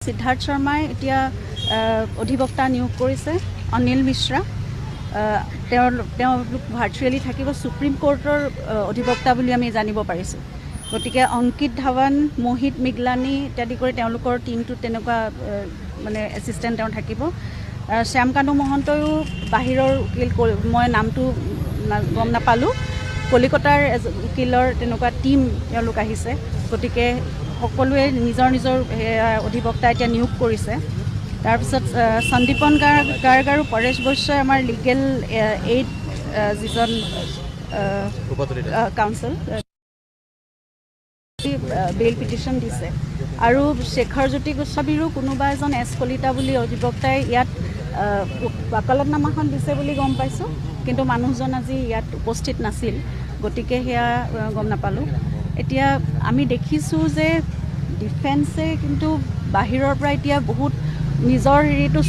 সিদ্ধাৰ্থ শৰ্মাই এতিয়া অধিবক্তা নিয়োগ কৰিছে অনিল মিশ্ৰা তেওঁলোক ভাৰ্চুৱেলি থাকিব সুপ্ৰিম কোৰ্টৰ অধিবক্তা বুলি আমি জানিব পাৰিছোঁ গতিকে অংকিত ধাৱান মোহিত মিগলানী ইত্যাদি কৰি তেওঁলোকৰ টিমটোত তেনেকুৱা মানে এছিষ্টেণ্ট তেওঁ থাকিব শ্যামকানু মহন্তয়ো বাহিৰৰ উকিল মই নামটো গম নাপালোঁ কলিকতাৰ উকিলৰ তেনেকুৱা টিম তেওঁলোক আহিছে গতিকে সকলোৱে নিজৰ নিজৰ অধিবক্তা এতিয়া নিয়োগ কৰিছে তাৰপিছত সন্দীপন গাৰ্গ আৰু পৰেশ বৈশ্যই আমাৰ লিগেল এইড যিজন কাউন্সিল বেইল পিটিশ্যন দিছে আৰু শেখৰজ্যোতি গোস্বামীৰো কোনোবা এজন এছ কলিতা বুলি অধিবক্তাই ইয়াত ৱাকালতনামাখন দিছে বুলি গম পাইছোঁ কিন্তু মানুহজন আজি ইয়াত উপস্থিত নাছিল গতিকে সেয়া গম নাপালোঁ এতিয়া আমি দেখিছোঁ যে ডিফেন্সে কিন্তু বাহিৰৰ পৰা এতিয়া বহুত নিজৰ হেৰিটো